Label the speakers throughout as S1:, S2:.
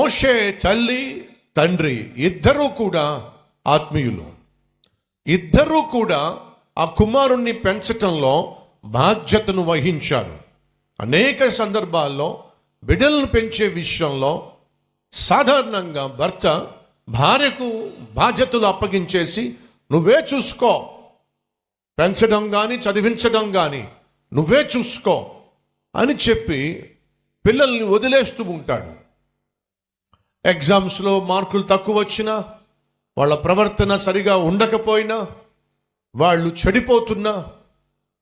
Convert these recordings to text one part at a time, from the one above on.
S1: మోషే తల్లి తండ్రి ఇద్దరూ కూడా ఆత్మీయులు. ఇద్దరూ కూడా ఆ కుమారుణ్ణి పెంచటంలో బాధ్యతను వహించారు. అనేక సందర్భాల్లో బిడ్డలను పెంచే విషయంలో సాధారణంగా భర్త భార్యకు బాధ్యతలు అప్పగించేసి నువ్వే చూసుకో, పెంచడం కానీ చదివించడం కానీ నువ్వే చూసుకో అని చెప్పి పిల్లల్ని వదిలేస్తూ ఉంటాడు. ఎగ్జామ్స్లో మార్కులు తక్కువ వచ్చినా, వాళ్ళ ప్రవర్తన సరిగా ఉండకపోయినా, వాళ్ళు చెడిపోతున్నా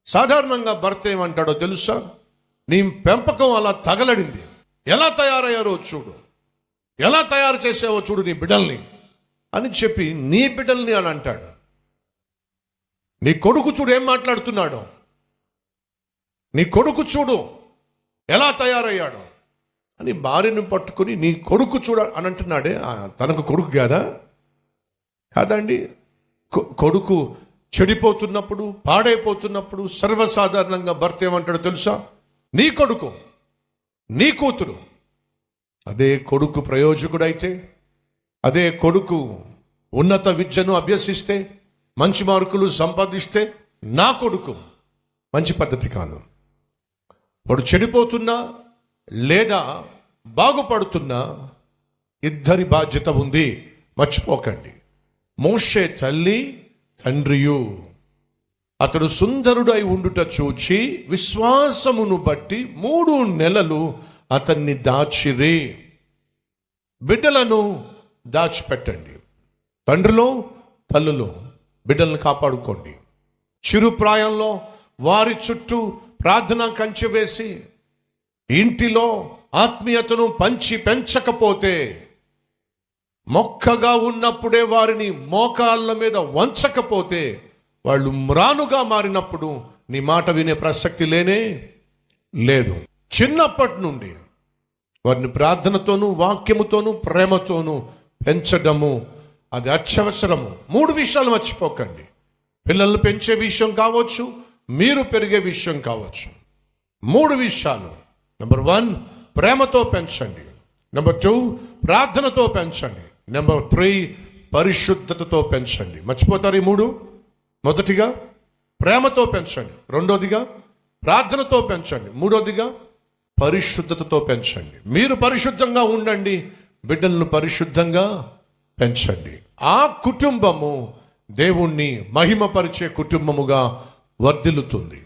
S1: సాధారణంగా భర్త ఏమంటాడో తెలుసా? నీ పెంపకం అలా తగలడింది, ఎలా తయారయ్యారో చూడు, ఎలా తయారు చేసావో చూడు నీ బిడ్డల్ని అని చెప్పి నీ బిడ్డల్ని అని అంటాడు. నీ కొడుకు చూడు ఏం మాట్లాడుతున్నాడో, నీ కొడుకు చూడు ఎలా తయారయ్యాడో అని భార్యను పట్టుకుని నీ కొడుకు చూడ అని అంటున్నాడే. తనకు కొడుకు కాదండి. కొడుకు చెడిపోతున్నప్పుడు, పాడైపోతున్నప్పుడు సర్వసాధారణంగా భర్త ఏమంటాడో తెలుసా? నీ కొడుకు, నీ కూతురు. అదే కొడుకు ప్రయోజకుడైతే, అదే కొడుకు ఉన్నత విద్యను అభ్యసిస్తే, మంచి మార్కులు సంపాదిస్తే, నా కొడుకు మంచి పద్ధతి కాదు. వాడు చెడిపోతున్నా లేదా బాగుపడుతున్నా ఇద్దరి బాధ్యత ఉంది, మర్చిపోకండి. మోషే తల్లి తండ్రియు అతడు సుందరుడై ఉండుట చూచి విశ్వాసమును బట్టి 3 నెలలు అతన్ని దాచిరి. బిడ్డలను దాచిపెట్టండి. తండ్రిలో తల్లులో బిడ్డలను కాపాడుకోండి. చిరు ప్రాయంలో వారి చుట్టూ ప్రార్థన కంచె వేసి ఇంటిలో ఆత్మీయతను పెంచకపోతే, మొక్కగా ఉన్నప్పుడే వారిని మోకాళ్ళ మీద వంచకపోతే, వాళ్ళు మ్రానుగా మారినప్పుడు నీ మాట వినే ప్రసక్తి లేనే లేదు. చిన్నప్పటి నుండి వారిని ప్రార్థనతోనూ వాక్యముతోనూ ప్రేమతోనూ పెంచడము అది అత్యవసరము. 3 విషయాలు మర్చిపోకండి. పిల్లల్ని పెంచే విషయం కావచ్చు, మీరు పెరిగే విషయం కావచ్చు. 3 విషయాలు. నెంబర్ 1 ప్రేమతో పెంచండి. నెంబర్ 2 ప్రార్థనతో పెంచండి. నెంబర్ 3 పరిశుద్ధతతో పెంచండి. మర్చిపోతారు ఈ 3. మొదటిగా ప్రేమతో పెంచండి, రెండోదిగా ప్రార్థనతో పెంచండి, మూడోదిగా పరిశుద్ధతతో పెంచండి. మీరు పరిశుద్ధంగా ఉండండి, బిడ్డలను పరిశుద్ధంగా పెంచండి. ఆ కుటుంబము దేవుణ్ణి మహిమపరిచే కుటుంబముగా వర్ధిల్లుతుంది.